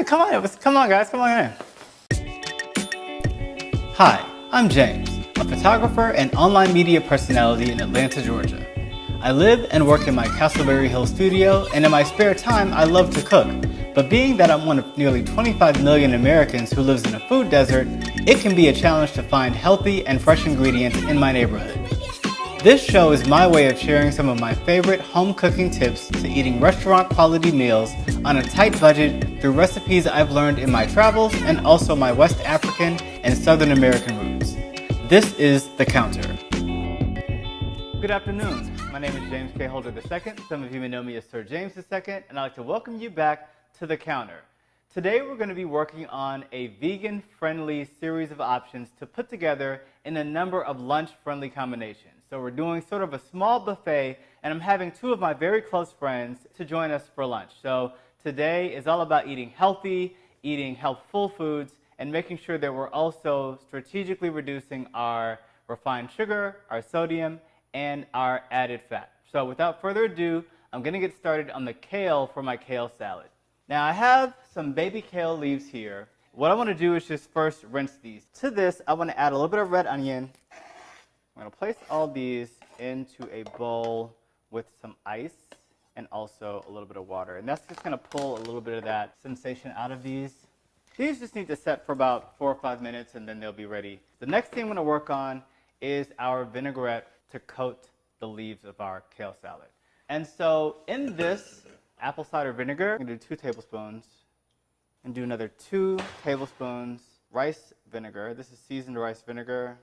come on guys, come on in. Hi, I'm James, a photographer and online media personality in Atlanta, Georgia. I live and work in my Castleberry Hill studio, and in my spare time, I love to cook. But being that I'm one of nearly 25 million Americans who lives in a food desert, it can be a challenge to find healthy and fresh ingredients in my neighborhood. This show is my way of sharing some of my favorite home cooking tips to eating restaurant quality meals on a tight budget through recipes I've learned in my travels and also my West African and Southern American roots. This is The Counter. Good afternoon. My name is James K. Holder II. Some of you may know me as Sir James II, and I'd like to welcome you back to The Counter. Today we're going to be working on a vegan-friendly series of options to put together in a number of lunch-friendly combinations. So we're doing sort of a small buffet, and I'm having two of my very close friends to join us for lunch. So today is all about eating healthy, eating healthful foods, and making sure that we're also strategically reducing our refined sugar, our sodium, and our added fat. So without further ado, I'm going to get started on the kale for my kale salad. Now I have some baby kale leaves here. What I want to do is just first rinse these. To this, I want to add a little bit of red onion. I'm going to place all these into a bowl with some ice and also a little bit of water. And that's just going to pull a little bit of that sensation out of these. These just need to set for about 4 or 5 minutes and then they'll be ready. The next thing I'm going to work on is our vinaigrette to coat the leaves of our kale salad. And so in this apple cider vinegar, I'm going to do 2 tablespoons and do another 2 tablespoons rice vinegar. This is seasoned rice vinegar.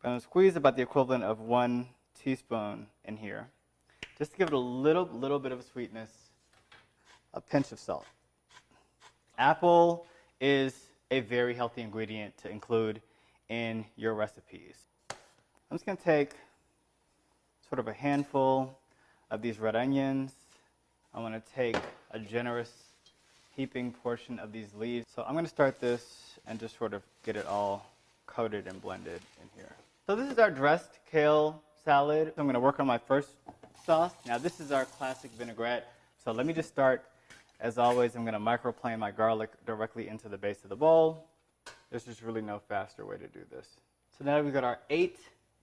I'm going to squeeze about the equivalent of 1 teaspoon in here, just to give it a little bit of a sweetness, a pinch of salt. Apple is a very healthy ingredient to include in your recipes. I'm just going to take sort of a handful of these red onions. I want to take a generous heaping portion of these leaves. So I'm going to start this and just sort of get it all coated and blended in here. So this is our dressed kale salad. So I'm going to work on my first sauce. Now this is our classic vinaigrette. So let me just start. As always, I'm going to microplane my garlic directly into the base of the bowl. There's just really no faster way to do this. So now we've got our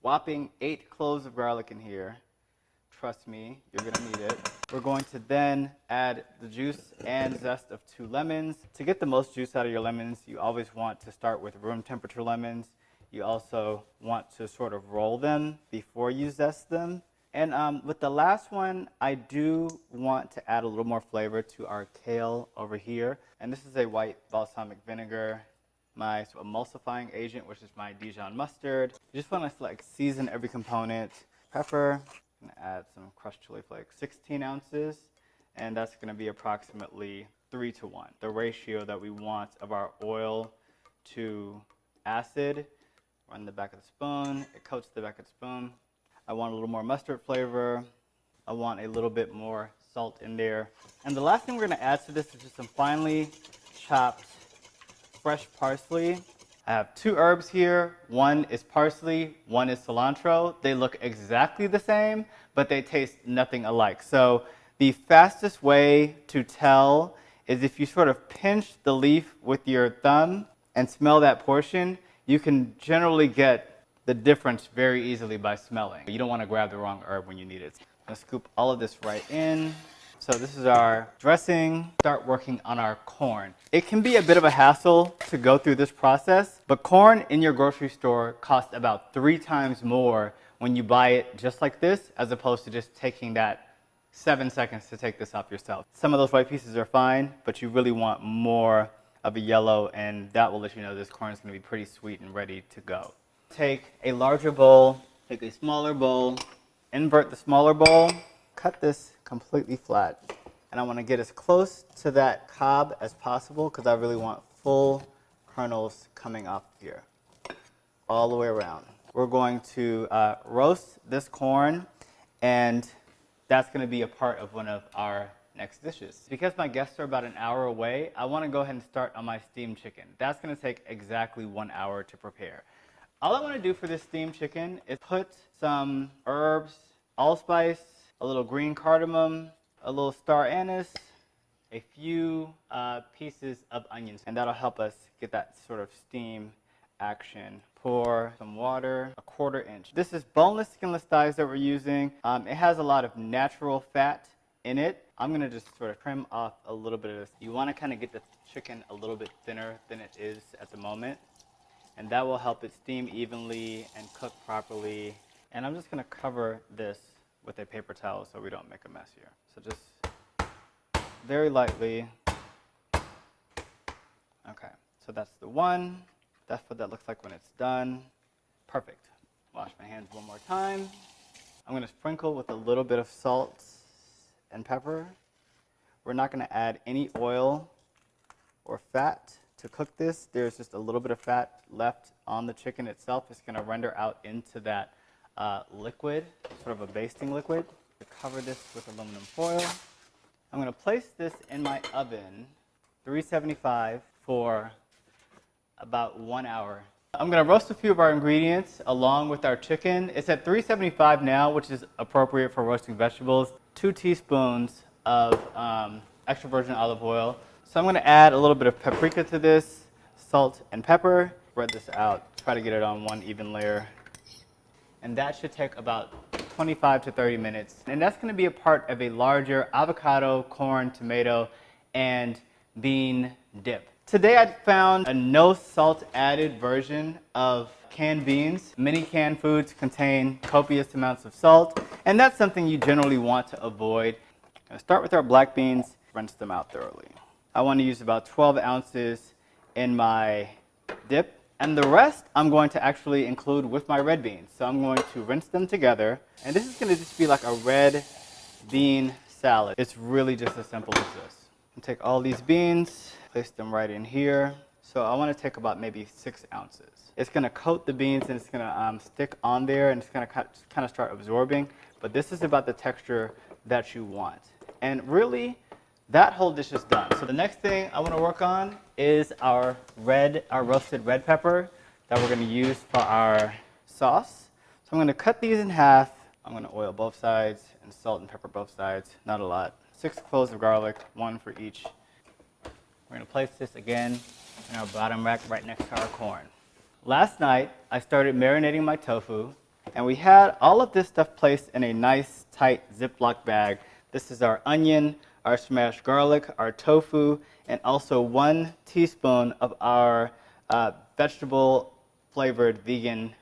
whopping 8 cloves of garlic in here. Trust me, you're going to need it. We're going to then add the juice and zest of 2 lemons. To get the most juice out of your lemons, you always want to start with room temperature lemons. You also want to sort of roll them before you zest them. And with the last one, I do want to add a little more flavor to our kale over here. And this is a white balsamic vinegar, my emulsifying agent, which is my Dijon mustard. You just want to like season every component. Pepper, I'm gonna add some crushed chili flakes, 16 ounces, and that's gonna be approximately 3:1, the ratio that we want of our oil to acid. Run the back of the spoon, it coats the back of the spoon. I want a little more mustard flavor. I want a little bit more salt in there. And the last thing we're gonna add to this is just some finely chopped fresh parsley. I have 2 herbs here. One is parsley, one is cilantro. They look exactly the same, but they taste nothing alike. So the fastest way to tell is if you sort of pinch the leaf with your thumb and smell that portion, you can generally get the difference very easily by smelling. You don't want to grab the wrong herb when you need it. I'm gonna scoop all of this right in. So this is our dressing. Start working on our corn. It can be a bit of a hassle to go through this process, but corn in your grocery store costs about 3 times more when you buy it just like this, as opposed to just taking that 7 seconds to take this off yourself. Some of those white pieces are fine, but you really want more of a yellow, and that will let you know this corn is going to be pretty sweet and ready to go. Take a larger bowl, take a smaller bowl, invert the smaller bowl, cut this completely flat, and I want to get as close to that cob as possible because I really want full kernels coming up here all the way around. We're going to roast this corn, and that's going to be a part of one of our next dishes. Because my guests are about an hour away, I want to go ahead and start on my steamed chicken. That's going to take exactly 1 hour to prepare. All I want to do for this steamed chicken is put some herbs, allspice, a little green cardamom, a little star anise, a few pieces of onions, and that'll help us get that sort of steam action. Pour some water, 1/4 inch. This is boneless, skinless thighs that we're using. It has a lot of natural fat in it. I'm gonna just sort of trim off a little bit of this. You wanna kind of get the chicken a little bit thinner than it is at the moment, and that will help it steam evenly and cook properly. And I'm just gonna cover this with a paper towel so we don't make a mess here. So just very lightly. Okay, so that's the one. That's what that looks like when it's done. Perfect. Wash my hands one more time. I'm gonna sprinkle with a little bit of salt and pepper. We're not gonna add any oil or fat to cook this. There's just a little bit of fat left on the chicken itself. It's gonna render out into that liquid, sort of a basting liquid. To cover this with aluminum foil. I'm gonna place this in my oven, 375 for about 1 hour. I'm gonna roast a few of our ingredients along with our chicken. It's at 375 now, which is appropriate for roasting vegetables. 2 teaspoons of extra virgin olive oil. So I'm gonna add a little bit of paprika to this, salt and pepper. Spread this out, try to get it on one even layer. And that should take about 25 to 30 minutes. And that's gonna be a part of a larger avocado, corn, tomato, and bean dip. Today I found a no salt added version of canned beans. Many canned foods contain copious amounts of salt, and that's something you generally want to avoid. I'll start with our black beans, rinse them out thoroughly. I want to use about 12 ounces in my dip, and the rest I'm going to actually include with my red beans. So I'm going to rinse them together, and this is going to just be like a red bean salad. It's really just as simple as this. And take all these beans, place them right in here. So I want to take about maybe 6 ounces. It's going to coat the beans and it's going to stick on there and it's going to kind of start absorbing. But this is about the texture that you want. And really, that whole dish is done. So the next thing I want to work on is our roasted red pepper that we're going to use for our sauce. So I'm going to cut these in half. I'm going to oil both sides and salt and pepper both sides, not a lot. 6 cloves of garlic, 1 for each. We're going to place this again in our bottom rack right next to our corn. Last night, I started marinating my tofu, and we had all of this stuff placed in a nice, tight Ziploc bag. This is our onion, our smashed garlic, our tofu, and also 1 teaspoon of our vegetable-flavored vegan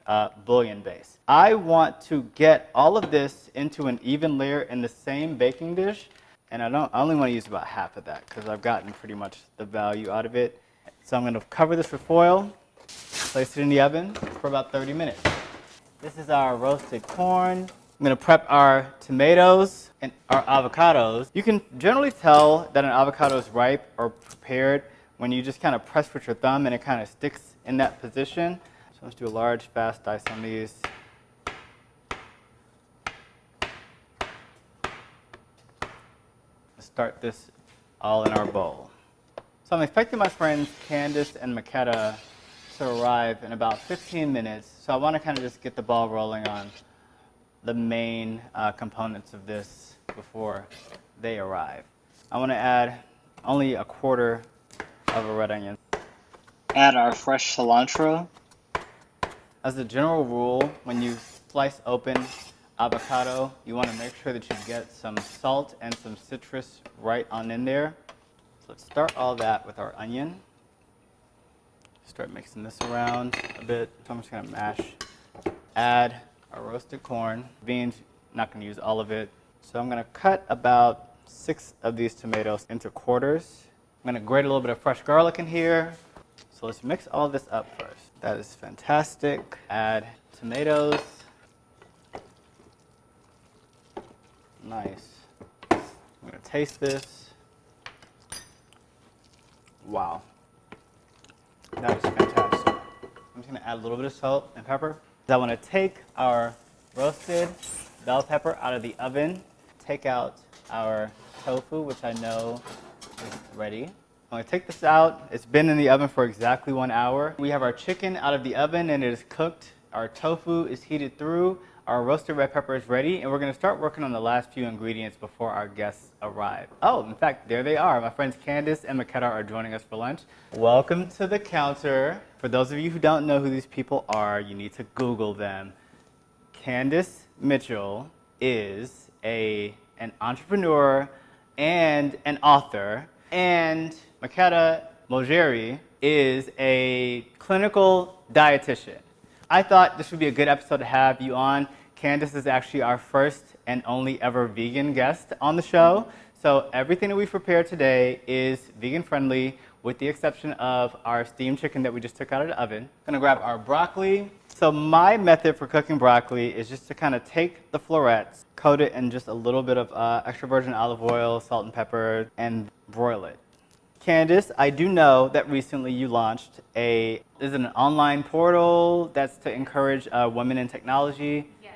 bouillon base. I want to get all of this into an even layer in the same baking dish. And I only want to use about half of that because I've gotten pretty much the value out of it. So I'm going to cover this with foil, place it in the oven for about 30 minutes. This is our roasted corn. I'm going to prep our tomatoes and our avocados. You can generally tell that an avocado is ripe or prepared when you just kind of press with your thumb and it kind of sticks in that position. So let's do a large, fast dice on these. Start this all in our bowl. So I'm expecting my friends Candace and Makeda to arrive in about 15 minutes. So I want to kind of just get the ball rolling on the main components of this before they arrive. I want to add only 1/4 of a red onion. Add our fresh cilantro. As a general rule, when you slice open avocado, you want to make sure that you get some salt and some citrus right on in there. So let's start all that with our onion. Start mixing this around a bit. So I'm just going to mash. Add our roasted corn. Beans, not going to use all of it. So I'm going to cut about 6 of these tomatoes into quarters. I'm going to grate a little bit of fresh garlic in here. So let's mix all this up first. That is fantastic. Add tomatoes. Nice. I'm going to taste this. Wow. That is fantastic. I'm just going to add a little bit of salt and pepper. I want to take our roasted bell pepper out of the oven, take out our tofu, which I know is ready. I'm going to take this out. It's been in the oven for exactly 1 hour. We have our chicken out of the oven and it is cooked. Our tofu is heated through. Our roasted red pepper is ready, and we're going to start working on the last few ingredients before our guests arrive. Oh, in fact, there they are. My friends Candace and Makeda are joining us for lunch. Welcome to the counter. For those of you who don't know who these people are, you need to Google them. Candace Mitchell is an entrepreneur and an author, and Makeda Mojeri is a clinical dietitian. I thought this would be a good episode to have you on. Candace is actually our first and only ever vegan guest on the show. So everything that we've prepared today is vegan friendly, with the exception of our steamed chicken that we just took out of the oven. Gonna grab our broccoli. So my method for cooking broccoli is just to kind of take the florets, coat it in just a little bit of extra virgin olive oil, salt and pepper, and broil it. Candace, I do know that recently you launched is it an online portal that's to encourage women in technology? Yes.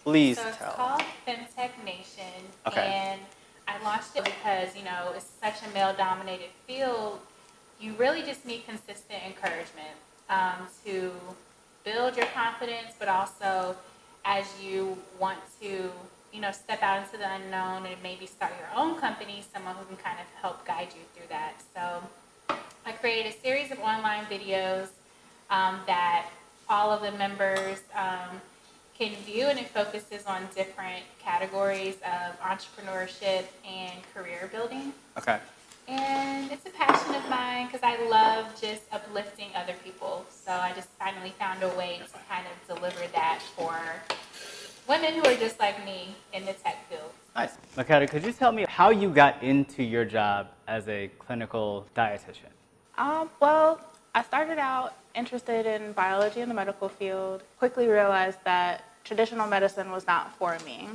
Please tell. So tell. it's called FemTech Nation. Okay. And I launched it because, it's such a male-dominated field. You really just need consistent encouragement to build your confidence, but also as you want to step out into the unknown and maybe start your own company, someone who can kind of help guide you through that. So I created a series of online videos that all of the members can view, and it focuses on different categories of entrepreneurship and career building. Okay. And it's a passion of mine because I love just uplifting other people. So I just finally found a way to kind of deliver that for women who are just like me in the tech field. Nice. Makeda, could you tell me how you got into your job as a clinical dietitian? Well, I started out interested in biology in the medical field, quickly realized that traditional medicine was not for me.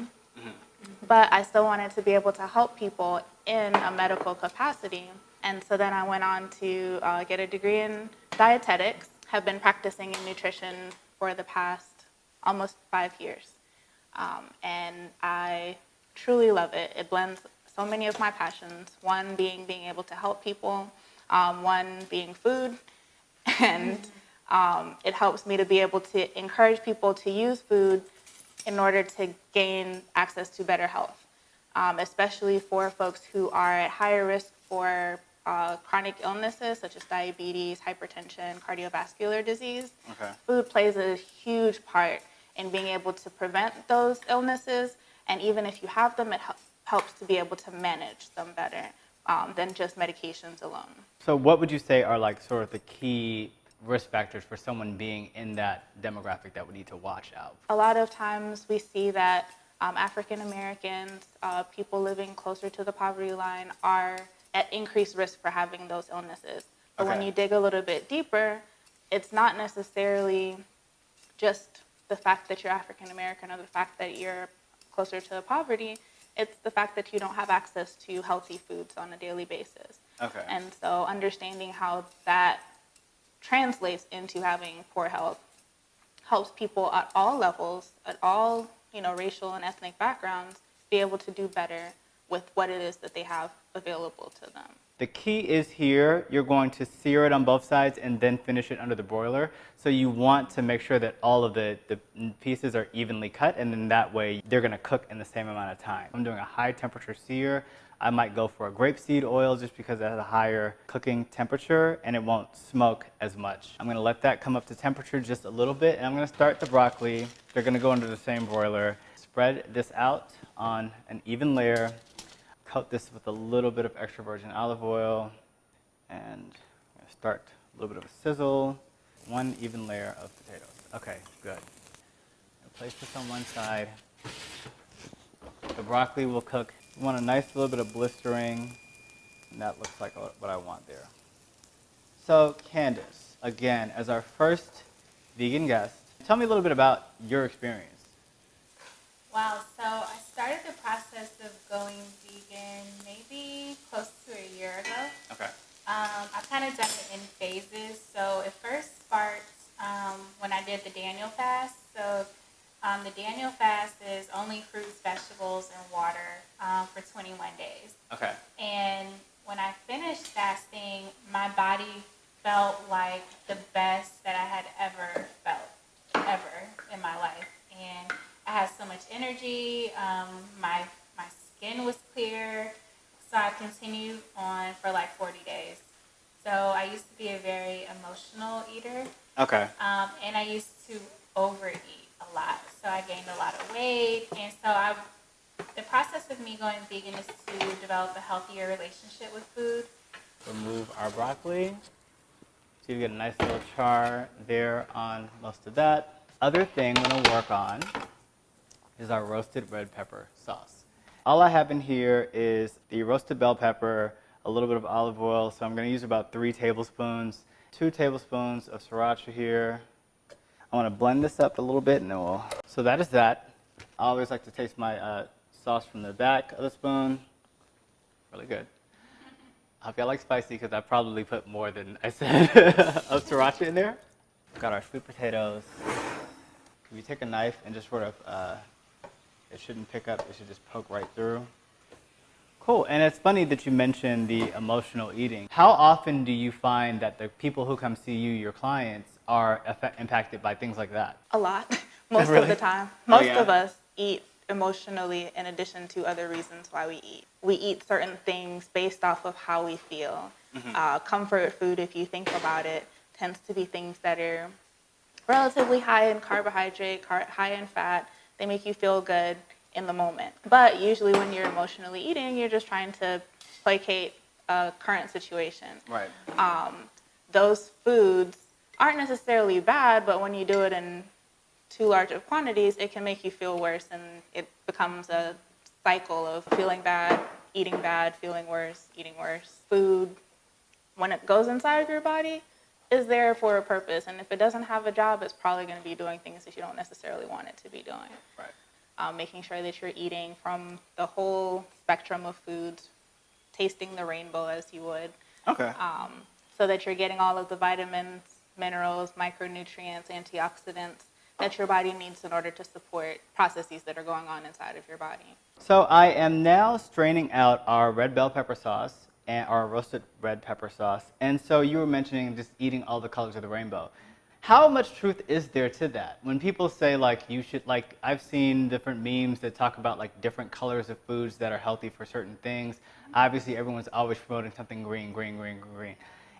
But I still wanted to be able to help people in a medical capacity. And so then I went on to get a degree in dietetics, have been practicing in nutrition for the past almost 5 years. And I truly love it. It blends so many of my passions, one being able to help people, one being food, and it helps me to be able to encourage people to use food in order to gain access to better health, especially for folks who are at higher risk for chronic illnesses such as diabetes, hypertension, cardiovascular disease. Okay. Food plays a huge part in being able to prevent those illnesses, and even if you have them, it helps to be able to manage them better than just medications alone. So what would you say are like sort of the key risk factors for someone being in that demographic that we need to watch out for? A lot of times we see that African Americans, people living closer to the poverty line, are at increased risk for having those illnesses. But when you dig a little bit deeper, it's not necessarily just the fact that you're African American or the fact that you're closer to poverty. It's the fact that you don't have access to healthy foods on a daily basis. Okay. And so understanding how that translates into having poor health helps people at all levels, at all racial and ethnic backgrounds, be able to do better with what it is that they have available to them. The key is here, you're going to sear it on both sides and then finish it under the broiler. So you want to make sure that all of the pieces are evenly cut, and then that way they're gonna cook in the same amount of time. I'm doing a high temperature sear. I might go for a grapeseed oil just because it has a higher cooking temperature and it won't smoke as much. I'm gonna let that come up to temperature just a little bit, and I'm gonna start the broccoli. They're gonna go under the same broiler. Spread this out on an even layer. Coat this with a little bit of extra virgin olive oil, and I'm gonna start a little bit of a sizzle. One even layer of potatoes. Okay, good. Place this on one side. The broccoli will cook. You want a nice little bit of blistering, and that looks like what I want there. So Candace, again, as our first vegan guest, tell me a little bit about your experience. Wow, so I started the process of going vegan maybe close to a year ago. Okay. I've kind of done it in phases. So it first sparked when I did the Daniel fast. So the Daniel fast is only fruits, vegetables, and water for 21 days. Okay. And when I finished fasting, my body felt like the best that I had ever felt, ever in my life. And used to be a very emotional eater. Okay. And I used to overeat a lot. So I gained a lot of weight. And so the process of me going vegan is to develop a healthier relationship with food. Remove our broccoli. So you get a nice little char there on most of that. Other thing I'm going to work on is our roasted red pepper sauce. All I have in here is the roasted bell pepper, a little bit of olive oil. So I'm going to use about 3 tablespoons, 2 tablespoons of sriracha here. I want to blend this up a little bit and then we'll... So that is that. I always like to taste my sauce from the back of the spoon. Really good. I hope y'all like spicy because I probably put more than I said of sriracha in there. Got our sweet potatoes. If you take a knife and just sort of, it shouldn't pick up, it should just poke right through. Cool, and it's funny that you mentioned the emotional eating. How often do you find that the people who come see you, your clients, are impacted by things like that? A lot, most Really? of the time. Oh, Most yeah? of us eat emotionally in addition to other reasons why we eat. We eat certain things based off of how we feel. Comfort food, if you think about it, tends to be things that are relatively high in carbohydrate, high in fat. They make you feel good in the moment. But usually when you're emotionally eating, you're just trying to placate a current situation. Right. Those foods aren't necessarily bad, but when you do it in too large of quantities, it can make you feel worse, and it becomes a cycle of feeling bad, feeling worse, eating worse. Food, when it goes inside of your body, is there for a purpose, and if it doesn't have a job, it's probably going to be doing things that you don't necessarily want it to be doing. Right. Making sure that you're eating from the whole spectrum of foods, tasting the rainbow as you would. Okay. So that you're getting all of the vitamins, minerals, micronutrients, antioxidants that your body needs in order to support processes that are going on inside of your body. So I am now straining out our red bell pepper sauce and our roasted red pepper sauce. And so you were mentioning just eating all the colors of the rainbow. How much truth is there to that? When people say like you should, like I've seen different memes that talk about like different colors of foods that are healthy for certain things. Obviously everyone's always promoting something green, green, green, green.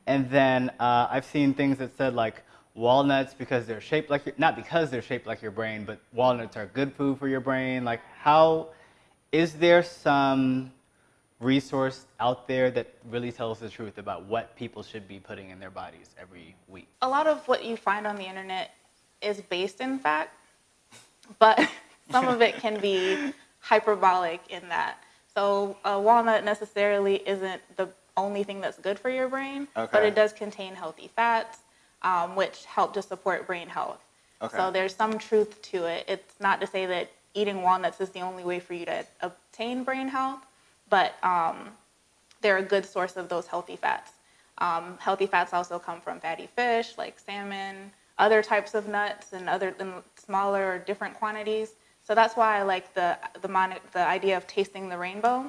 And then I've seen things that said like walnuts because they're shaped like your, not because they're shaped like your brain, but walnuts are good food for your brain. Like how, is there some resource out there that really tells the truth about what people should be putting in their bodies every week? A lot of what you find on the internet is based in fact, but some of it can be hyperbolic in that. So a walnut necessarily isn't the only thing that's good for your brain, but it does contain healthy fats, which help to support brain health. Okay. So there's some truth to it. It's not to say that eating walnuts is the only way for you to obtain brain health, but they're a good source of those healthy fats. Healthy fats also come from fatty fish like salmon, other types of nuts, and other in smaller or different quantities. So that's why I like the idea of tasting the rainbow,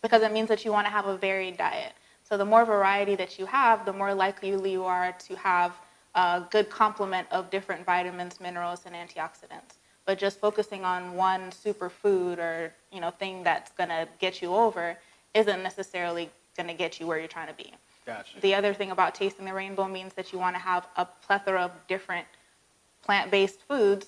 because it means that you want to have a varied diet. So the more variety that you have, the more likely you are to have a good complement of different vitamins, minerals, and antioxidants. But just focusing on one superfood or thing that's going to get you over isn't necessarily going to get you where you're trying to be. Gotcha. The other thing about tasting the rainbow means that you want to have a plethora of different plant-based foods,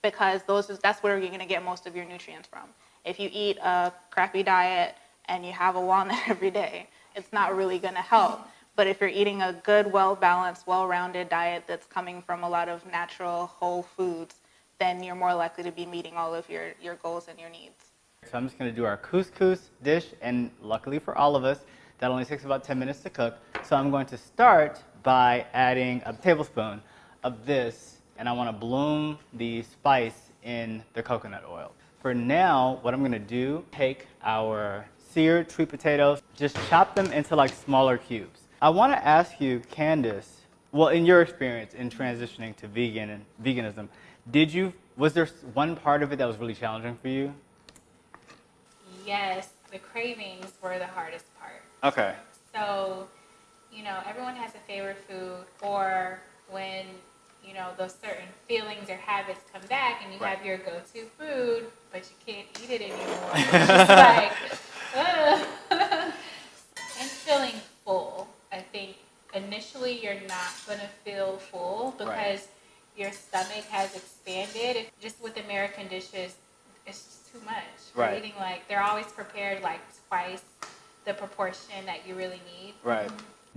because that's where you're going to get most of your nutrients from. If you eat a crappy diet and you have a walnut every day, it's not really going to help. But if you're eating a good, well-balanced, well-rounded diet that's coming from a lot of natural, whole foods, then you're more likely to be meeting all of your goals and your needs. So I'm just going to do our couscous dish, and luckily for all of us, that only takes about 10 minutes to cook. So I'm going to start by adding a tablespoon of this, and I want to bloom the spice in the coconut oil. For now, what I'm going to do, take our seared sweet potatoes, just chop them into like smaller cubes. I want to ask you, Candace, well, in your experience in transitioning to vegan and veganism, was there one part of it that was really challenging for you? Yes, the cravings were the hardest part. Okay. So, everyone has a favorite food, or when, those certain feelings or habits come back and you have your go-to food, but you can't eat it anymore. It's just like, ugh. And feeling full, I think, initially you're not going to feel full because your stomach has expanded. Just with American dishes, it's just too much. You're eating they're always prepared twice the proportion that you really need. Right.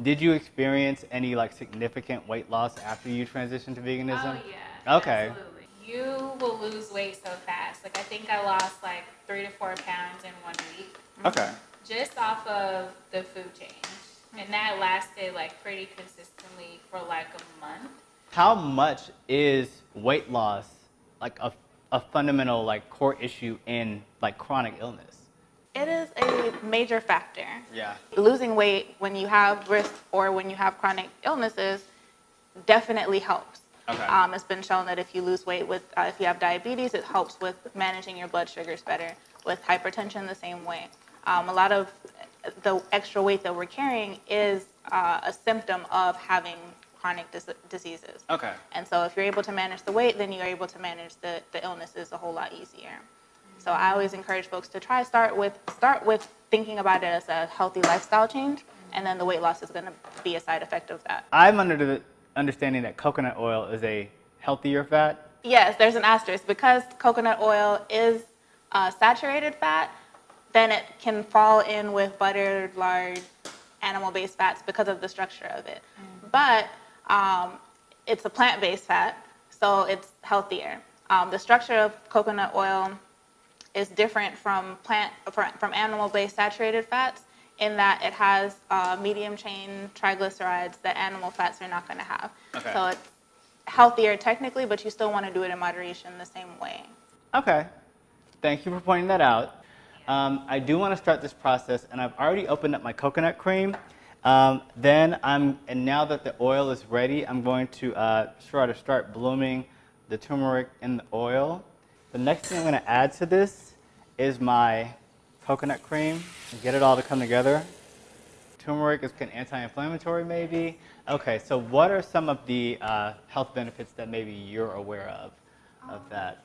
Did you experience any significant weight loss after you transitioned to veganism? Oh yeah. Okay. Absolutely. You will lose weight so fast. I think I lost 3 to 4 pounds in 1 week. Okay. Just off of the food change. And that lasted pretty consistently for a month. How much is weight loss a fundamental core issue in chronic illness? It is a major factor. Yeah. Losing weight when you have risk or when you have chronic illnesses definitely helps. Okay. It's been shown that if you lose weight if you have diabetes, it helps with managing your blood sugars better. With hypertension, the same way. A lot of the extra weight that we're carrying is a symptom of having chronic diseases. Okay. And so if you're able to manage the weight, then you're able to manage the illnesses a whole lot easier. So I always encourage folks to start with thinking about it as a healthy lifestyle change, and then the weight loss is going to be a side effect of that. I'm under the understanding that coconut oil is a healthier fat. Yes, there's an asterisk. Because coconut oil is saturated fat, then it can fall in with butter, lard, animal-based fats because of the structure of it. But it's a plant-based fat, so it's healthier. The structure of coconut oil is different from animal-based saturated fats in that it has medium-chain triglycerides that animal fats are not going to have. Okay. So it's healthier technically, but you still want to do it in moderation the same way. Okay. Thank you for pointing that out. I do want to start this process, and I've already opened up my coconut cream. And now that the oil is ready, I'm going to start blooming the turmeric in the oil. The next thing I'm going to add to this is my coconut cream and get it all to come together. Turmeric is anti-inflammatory, maybe. Okay, so what are some of the health benefits that maybe you're aware of that?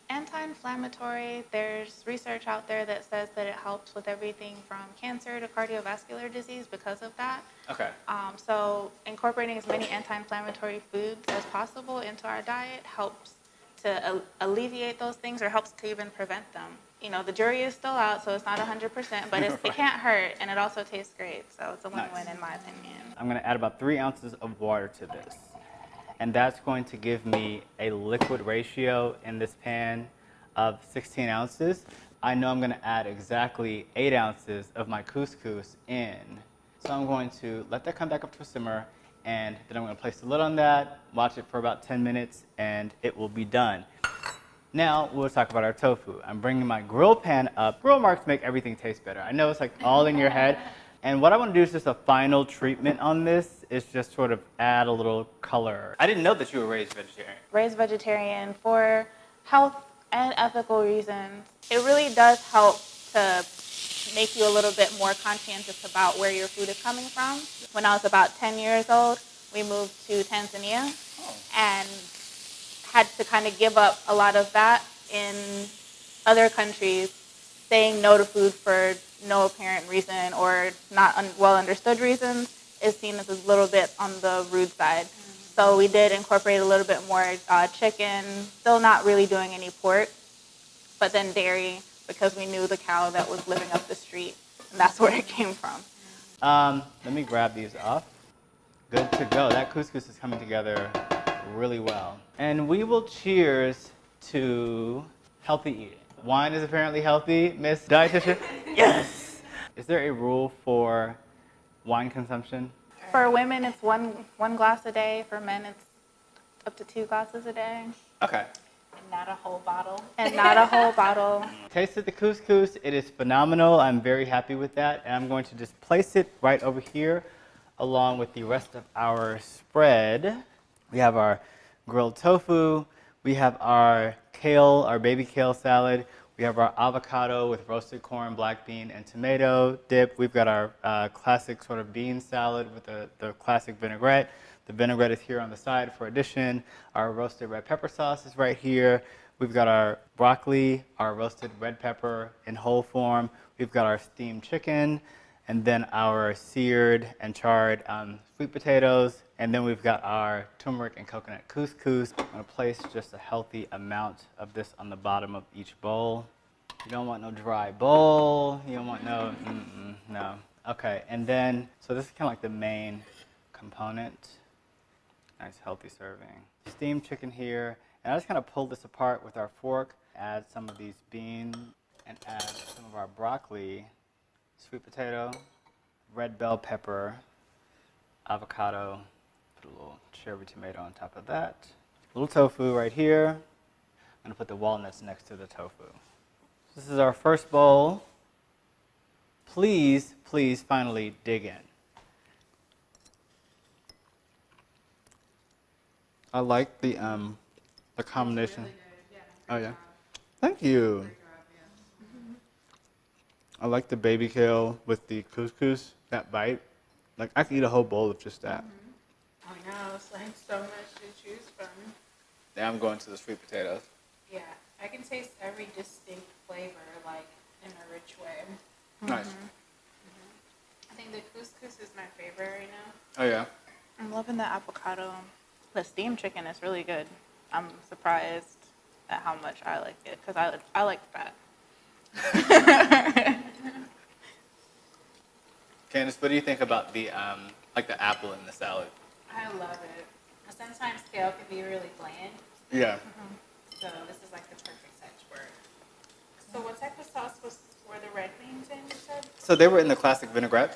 Anti-inflammatory, there's research out there that says that it helps with everything from cancer to cardiovascular disease because of that. Okay. So incorporating as many anti-inflammatory foods as possible into our diet helps to alleviate those things or helps to even prevent them. You know, the jury is still out, so it's not 100%, but it can't hurt, and it also tastes great, so it's a win-win in my opinion. I'm going to add about 3 ounces of water to this. And that's going to give me a liquid ratio in this pan of 16 ounces. I know I'm going to add exactly 8 ounces of my couscous in. So I'm going to let that come back up to a simmer, and then I'm going to place the lid on that, watch it for about 10 minutes, and it will be done. Now we'll talk about our tofu. I'm bringing my grill pan up. Grill marks make everything taste better. I know it's all in your head. And what I want to do is just a final treatment on this is just sort of add a little color. I didn't know that you were raised vegetarian. Raised vegetarian for health and ethical reasons. It really does help to make you a little bit more conscientious about where your food is coming from. When I was about 10 years old, we moved to Tanzania and had to kind of give up a lot of that in other countries. Saying no to food for no apparent reason or not well understood reasons is seen as a little bit on the rude side. So we did incorporate a little bit more chicken, still not really doing any pork, but then dairy because we knew the cow that was living up the street, and that's where it came from. Let me grab these off. Good to go. That couscous is coming together really well. And we will cheers to healthy eating. Wine is apparently healthy, Miss Dietitian. Yes! Is there a rule for wine consumption? For women, it's one glass a day. For men, it's up to 2 glasses a day. Okay. And not a whole bottle. And not a whole bottle. Tasted the couscous. It is phenomenal. I'm very happy with that. And I'm going to just place it right over here along with the rest of our spread. We have our grilled tofu. We have our kale, our baby kale salad. We have our avocado with roasted corn, black bean, and tomato dip. We've got our classic sort of bean salad with the classic vinaigrette. The vinaigrette is here on the side for addition. Our roasted red pepper sauce is right here. We've got our broccoli, our roasted red pepper in whole form. We've got our steamed chicken, and then our seared and charred sweet potatoes, and then we've got our turmeric and coconut couscous. I'm gonna place just a healthy amount of this on the bottom of each bowl. You don't want no dry bowl. You don't want no, no. Okay, and then, so this is kind of like the main component. Nice healthy serving. Steamed chicken here, and I just kind of pull this apart with our fork, add some of these beans, and add some of our broccoli, sweet potato, red bell pepper, avocado, put a little cherry tomato on top of that. A little tofu right here. I'm gonna put the walnuts next to the tofu. This is our first bowl. Please, please finally dig in. I like the combination. Really good. Yeah, Oh yeah. Thank you. I like the baby kale with the couscous, that bite. Like, I could eat a whole bowl of just that. I know, it's like so much to choose from. Now I'm going to the sweet potatoes. Yeah, I can taste every distinct flavor, like, in a rich way. Nice. I think the couscous is my favorite right now. Oh yeah. I'm loving the avocado. The steamed chicken is really good. I'm surprised at how much I like it because I like fat. Candace, what do you think about the like the apple in the salad? I love it. Sometimes kale can be really bland, Yeah. so this is like the perfect touch for it. So what type of sauce were the red beans in, you said? So they were in the classic vinaigrette.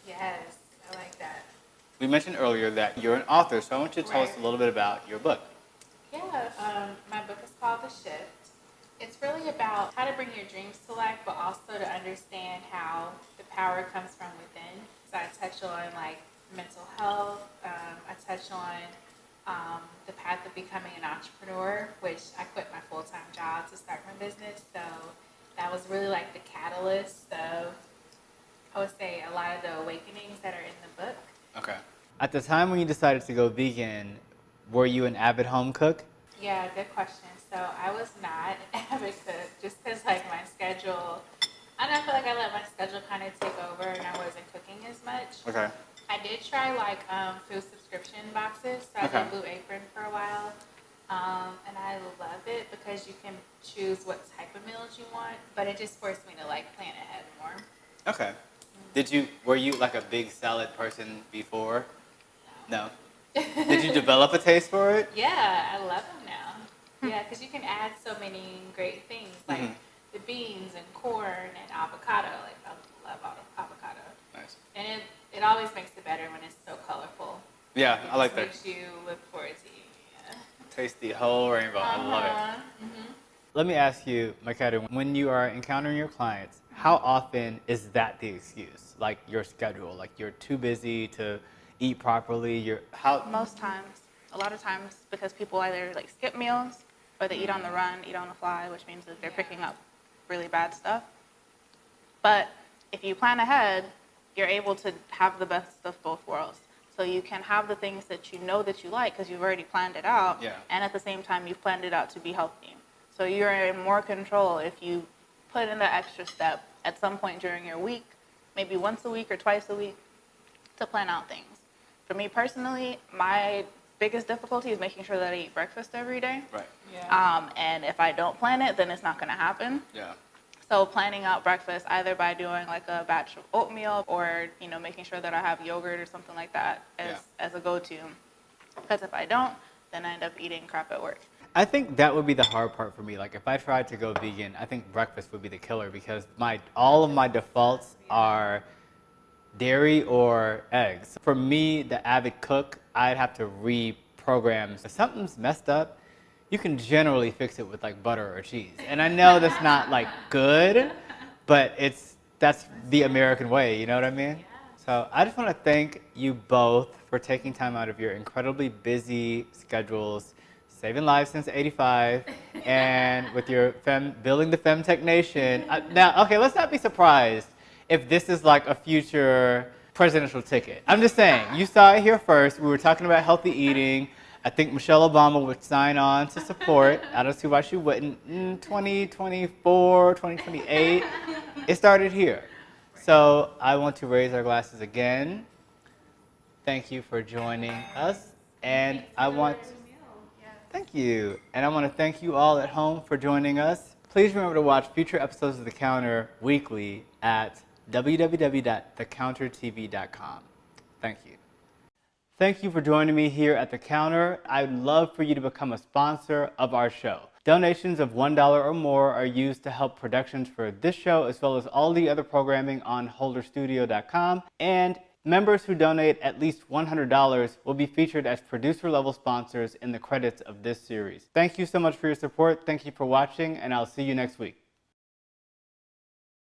Yes, I like that. We mentioned earlier that you're an author, so I want you to tell us a little bit about your book. Yeah, my book is called The Shift. It's really about how to bring your dreams to life, but also to understand how the power comes from within. So I touch on like mental health. I touch on the path of becoming an entrepreneur, which I quit my full-time job to start my business. So that was really like the catalyst of, I would say, a lot of the awakenings that are in the book. Okay. At the time when you decided to go vegan, were you an avid home cook? Yeah, good question. So I was not an avid cook just because like my schedule, I don't know, I feel like I let my schedule kind of take over and I wasn't cooking as much. Okay. I did try like food subscription boxes, so I Okay. did Blue Apron for a while. And I love it because you can choose what type of meals you want, but it just forced me to like plan ahead more. Okay. Were you like a big salad person before? No. Did you develop a taste for it? Yeah, I love them now. Yeah, because you can add so many great things like the beans and corn and avocado. Like I love avocado. Nice. And it always makes it better when it's so colorful. Yeah, It I like just that. makes you look forward to eating it. Taste the whole rainbow. I love it. Let me ask you, Makeda, when you are encountering your clients, how often is that the excuse? Like your schedule, like you're too busy to eat properly. Most times, a lot of times, because people either like skip meals or they eat on the run, eat on the fly, which means that they're picking up really bad stuff. But if you plan ahead, you're able to have the best of both worlds. So you can have the things that you know that you like because you've already planned it out, and at the same time you've planned it out to be healthy. So you're in more control if you put in the extra step at some point during your week, maybe once a week or twice a week, to plan out things. For me personally, my biggest difficulty is making sure that I eat breakfast every day. Right. Yeah. And if I don't plan it, then it's not going to happen. Yeah. So planning out breakfast either by doing like a batch of oatmeal or, making sure that I have yogurt or something like that as a go-to. Because if I don't, then I end up eating crap at work. I think that would be the hard part for me. Like if I tried to go vegan, I think breakfast would be the killer because all of my defaults are dairy or eggs. For me, the avid cook, I'd have to reprogram. If something's messed up, you can generally fix it with like butter or cheese. And I know that's not like good, but that's the American way, you know what I mean? So I just want to thank you both for taking time out of your incredibly busy schedules, saving lives since '85, and with your building the Femtech Nation. Now, okay, let's not be surprised if this is like a future presidential ticket. I'm just saying, you saw it here first. We were talking about healthy eating. I think Michelle Obama would sign on to support. I don't see why she wouldn't. 2024, 2028, it started here. So I want to raise our glasses again Thank you for joining us. And I want Thank you. And I want to thank you all at home for joining us. Please remember to watch future episodes of The Counter weekly at www.thecountertv.com. Thank you. Thank you for joining me here at The Counter. I'd love for you to become a sponsor of our show. Donations of $1 or more are used to help productions for this show as well as all the other programming on holderstudio.com. And members who donate at least $100 will be featured as producer-level sponsors in the credits of this series. Thank you so much for your support. Thank you for watching, and I'll see you next week.